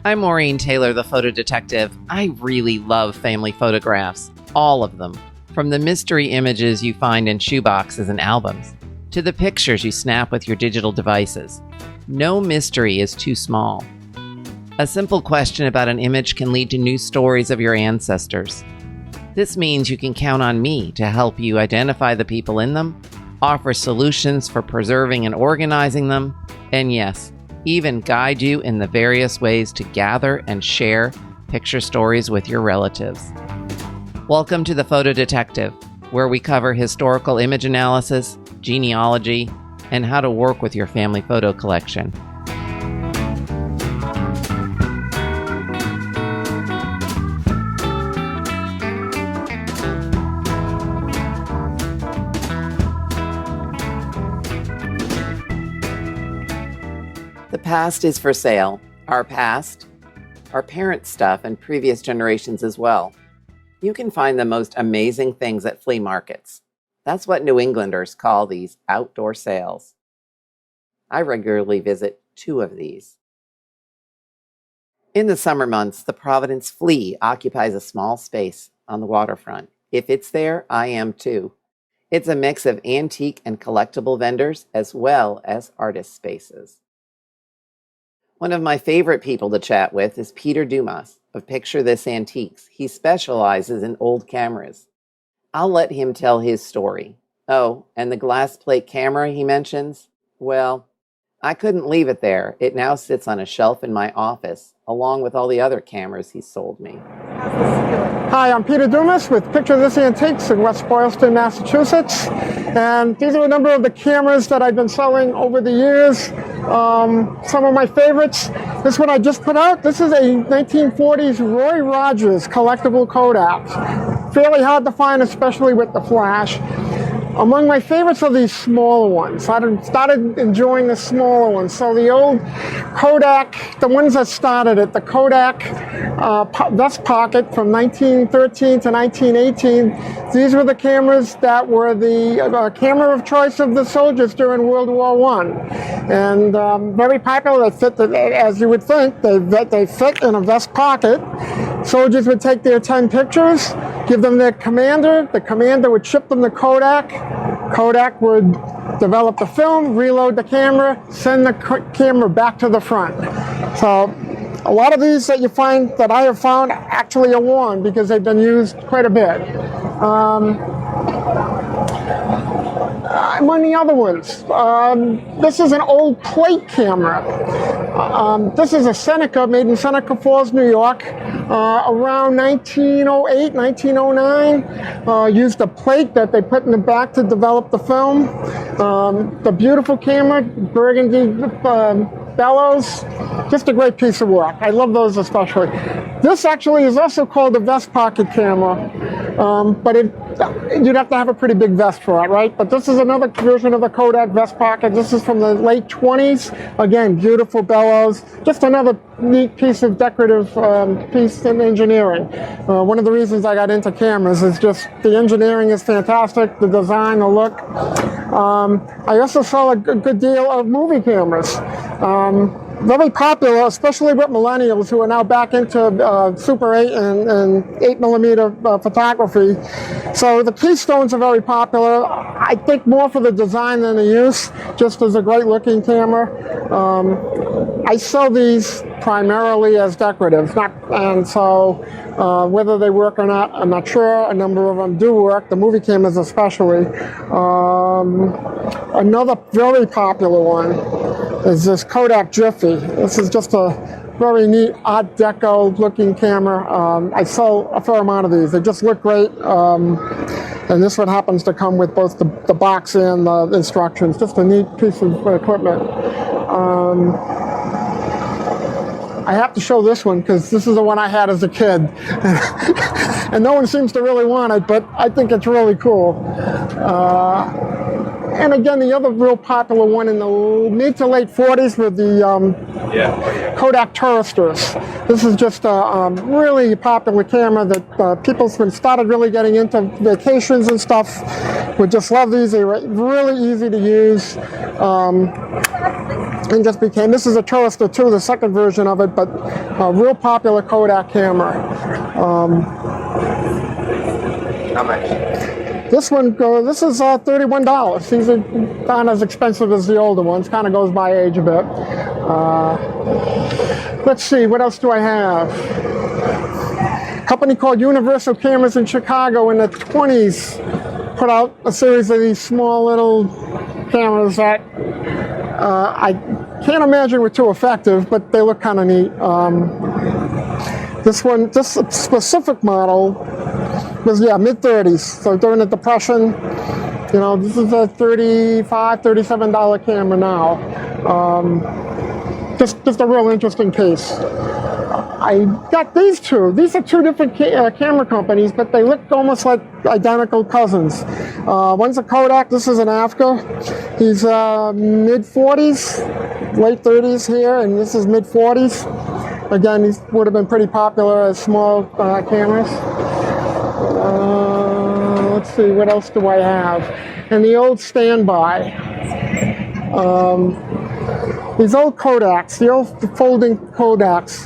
I'm Maureen Taylor, the photo detective. I really love family photographs, all of them. From the mystery images you find in shoeboxes and albums, to the pictures you snap with your digital devices. No mystery is too small. A simple question about an image can lead to new stories of your ancestors. This means you can count on me to help you identify the people in them, offer solutions for preserving and organizing them, and yes, even guide you in the various ways to gather and share picture stories with your relatives. Welcome to the Photo Detective, where we cover historical image analysis, genealogy, and how to work with your family photo collection. The past is for sale. Our past, our parents' stuff, and previous generations as well. You can find the most amazing things at flea markets. That's what New Englanders call these outdoor sales. I regularly visit 2 of these. In the summer months, the Providence Flea occupies a small space on the waterfront. If it's there, I am too. It's a mix of antique and collectible vendors as well as artist spaces. One of my favorite people to chat with is Peter Dumas of Picture This Antiques. He specializes in old cameras. I'll let him tell his story. Oh, and the glass plate camera he mentions? Well, I couldn't leave it there. It now sits on a shelf in my office, along with all the other cameras he sold me. Hi, I'm Peter Dumas with Picture This Antiques in West Boylston, Massachusetts. And these are a number of the cameras that I've been selling over the years. Some of my favorites. This one I just put out. This is a 1940s Roy Rogers collectible Kodak. Fairly hard to find, especially with the flash. Among my favorites are these smaller ones. I started enjoying the smaller ones. So the old Kodak, the ones that started it, the Kodak vest pocket from 1913 to 1918. These were the cameras that were the camera of choice of the soldiers during World War I. And very popular. They fit, as you would think, they fit in a vest pocket. Soldiers would take their 10 pictures, give them their commander. The commander would ship them to Kodak. Kodak would develop the film, reload the camera, send the camera back to the front. So a lot of these that you find, that I have found, actually are worn because they've been used quite a bit. Among the other ones, this is an old plate camera. This is a Seneca, made in Seneca Falls, New York, around 1908, 1909. Used a plate that they put in the back to develop the film. The beautiful camera, burgundy bellows, just a great piece of work. I love those especially. This actually is also called a vest pocket camera, but you'd have to have a pretty big vest for it, right? But this is another version of the Kodak vest pocket. This is from the late 20s. Again, beautiful bellows. Just another neat piece of decorative piece in engineering. One of the reasons I got into cameras is just the engineering is fantastic, the design, the look. I also sell a good deal of movie cameras. Very popular, especially with millennials who are now back into Super 8 and 8mm photography. So the Keystones are very popular. I think more for the design than the use, just as a great looking camera. I sell these primarily as decoratives, and so whether they work or not, I'm not sure. A number of them do work, the movie cameras especially. Another very popular one is this Kodak Jiffy. This is just a very neat Art Deco looking camera. I sell a fair amount of these. They just look great. And this one happens to come with both the box and the instructions. Just a neat piece of equipment. I have to show this one because this is the one I had as a kid. And no one seems to really want it, but I think it's really cool. And again, the other real popular one in the mid to late 40s were the Kodak Touristers. This is just a really popular camera that people started really getting into vacations and stuff would just love these. They were really easy to use. and just became, this is a Tourister 2, the second version of it, but a real popular Kodak camera. How much? This one, this is $31. These are not as expensive as the older ones, kind of goes by age a bit. Let's see, what else do I have? A company called Universal Cameras in Chicago in the 20s put out a series of these small little cameras that I can't imagine were too effective, but they look kind of neat. This specific model was, mid-30s. So during the Depression, this is a $35, $37 camera now. Just a real interesting case. I got these two. These are two different camera companies, but they look almost like identical cousins. One's a Kodak. This is an AFCA. He's mid-40s, late 30s here, and this is mid-40s. Again, these would have been pretty popular as small cameras. Let's see, what else do I have? And the old standby. These old Kodaks, the old folding Kodaks,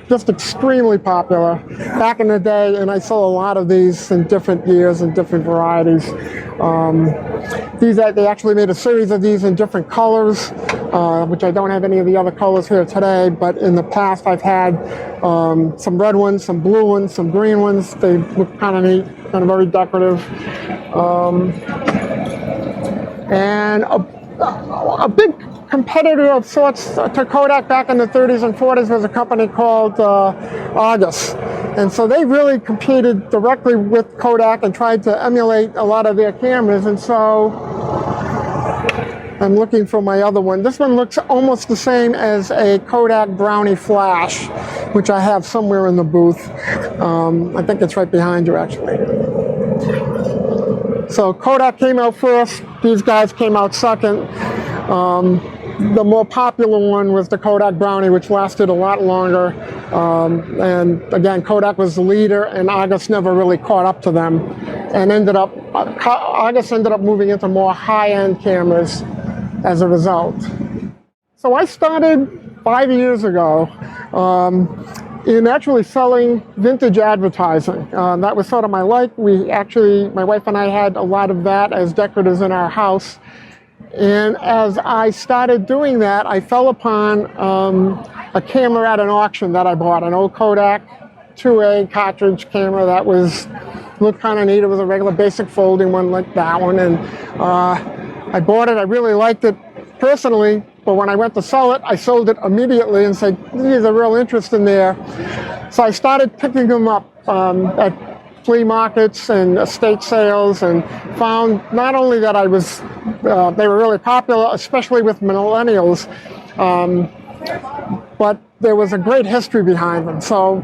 just extremely popular back in the day, and I saw a lot of these in different years and different varieties. They actually made a series of these in different colors, which I don't have any of the other colors here today, but in the past I've had some red ones, some blue ones, some green ones. They look kind of neat, kind of very decorative. And a big competitor of sorts to Kodak back in the 30s and 40s was a company called Argus. And so they really competed directly with Kodak and tried to emulate a lot of their cameras. And so I'm looking for my other one. This one looks almost the same as a Kodak Brownie Flash, which I have somewhere in the booth. I think it's right behind you, actually. So Kodak came out first. These guys came out second. The more popular one was the Kodak Brownie, which lasted a lot longer. And again, Kodak was the leader, and Argus never really caught up to them. And Argus ended up moving into more high-end cameras as a result. So I started 5 years ago in actually selling vintage advertising. That was sort of my life. My wife and I had a lot of that as decoratives in our house. And as I started doing that, I fell upon a camera at an auction that I bought, an old Kodak 2A cartridge camera that looked kind of neat. It was a regular basic folding one like that one. And I bought it. I really liked it personally. But when I went to sell it, I sold it immediately and said, there's a real interest in there. So I started picking them up at flea markets and estate sales, and found not only that they were really popular, especially with millennials, but there was a great history behind them. So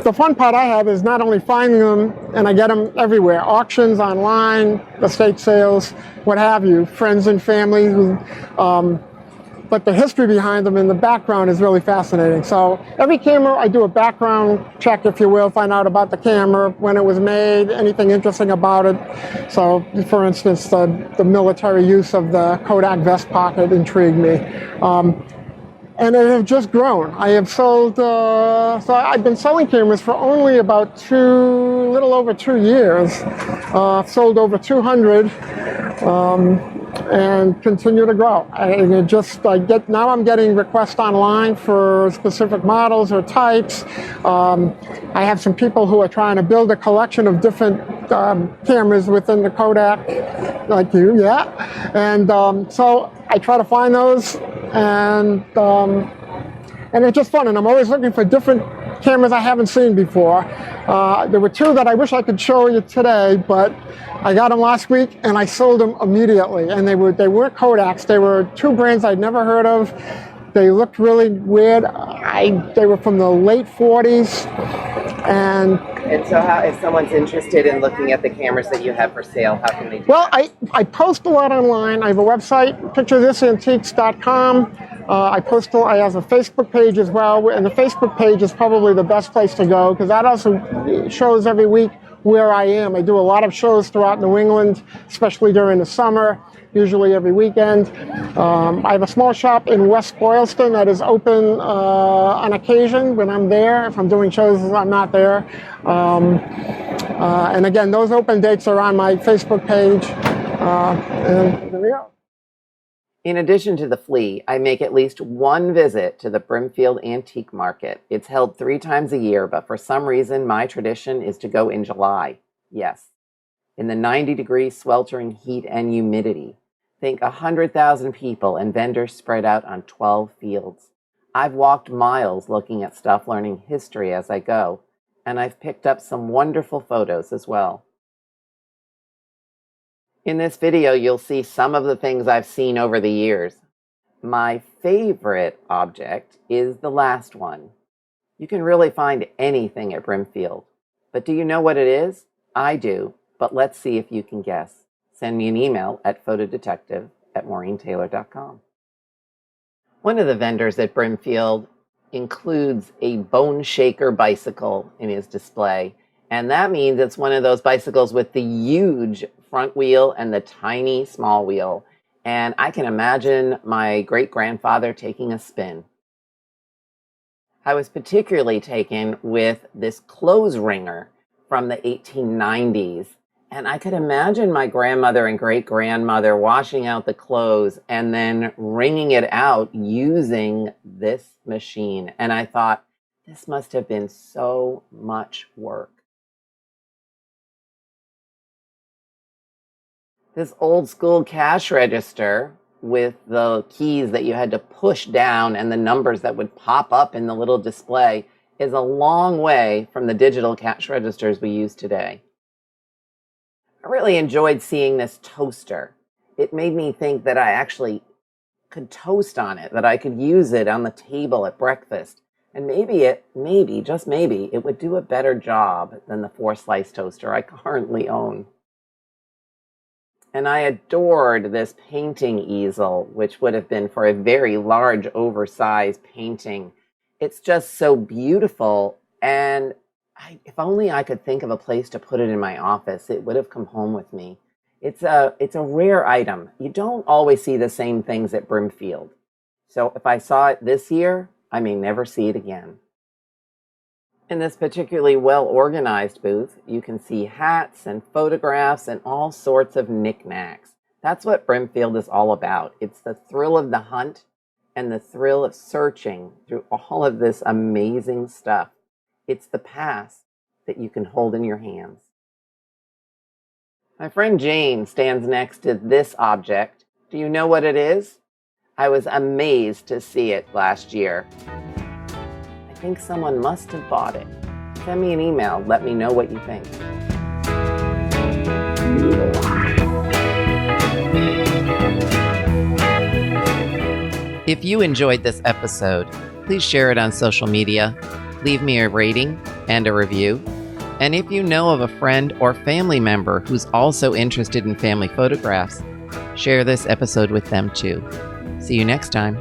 the fun part I have is not only finding them, and I get them everywhere, auctions, online, estate sales, what have you, friends and family who, but the history behind them and the background is really fascinating. So every camera, I do a background check, if you will, find out about the camera, when it was made, anything interesting about it. So, for instance, the military use of the Kodak vest pocket intrigued me. And it has just grown. I have sold, so I've been selling cameras for only about little over 2 years. Sold over 200. And continue to grow. Now I'm getting requests online for specific models or types. I have some people who are trying to build a collection of different cameras within the Kodak, like you, yeah. And so I try to find those, and it's just fun. And I'm always looking for different cameras I haven't seen before. There were two that I wish I could show you today, but I got them last week and I sold them immediately. And they weren't Kodaks. They were two brands I'd never heard of. They looked really weird. They were from the late 40s. And so if someone's interested in looking at the cameras that you have for sale, how can they do that? I post a lot online. I have a website, picturethisantiques.com. I have a Facebook page as well, and the Facebook page is probably the best place to go, because that also shows every week where I am. I do a lot of shows throughout New England, especially during the summer, usually every weekend. I have a small shop in West Boylston that is open on occasion when I'm there. If I'm doing shows, I'm not there. And again, those open dates are on my Facebook page. And there we go. In addition to the flea, I make at least one visit to the Brimfield Antique Market. It's held 3 times a year, but for some reason, my tradition is to go in July. Yes, in the 90-degree sweltering heat and humidity. Think 100,000 people and vendors spread out on 12 fields. I've walked miles looking at stuff, learning history as I go, and I've picked up some wonderful photos as well. In this video, you'll see some of the things I've seen over the years. My favorite object is the last one. You can really find anything at Brimfield. But do you know what it is? I do, but let's see if you can guess. Send me an email at photodetective@maureentaylor.com. One of the vendors at Brimfield includes a Bone Shaker bicycle in his display. And that means it's one of those bicycles with the huge front wheel and the tiny small wheel. And I can imagine my great-grandfather taking a spin. I was particularly taken with this clothes wringer from the 1890s. And I could imagine my grandmother and great-grandmother washing out the clothes and then wringing it out using this machine. And I thought, this must have been so much work. This old school cash register with the keys that you had to push down and the numbers that would pop up in the little display is a long way from the digital cash registers we use today. I really enjoyed seeing this toaster. It made me think that I actually could toast on it, that I could use it on the table at breakfast. And maybe, just maybe, it would do a better job than the 4-slice toaster I currently own. And I adored this painting easel, which would have been for a very large, oversized painting. It's just so beautiful, and if only I could think of a place to put it in my office, it would have come home with me. It's a rare item. You don't always see the same things at Brimfield. So if I saw it this year, I may never see it again. In this particularly well-organized booth, you can see hats and photographs and all sorts of knickknacks. That's what Brimfield is all about. It's the thrill of the hunt and the thrill of searching through all of this amazing stuff. It's the past that you can hold in your hands. My friend Jane stands next to this object. Do you know what it is? I was amazed to see it last year. I think someone must have bought it. Send me an email. Let me know what you think. If you enjoyed this episode, please share it on social media, leave me a rating and a review. And if you know of a friend or family member who's also interested in family photographs, share this episode with them too. See you next time.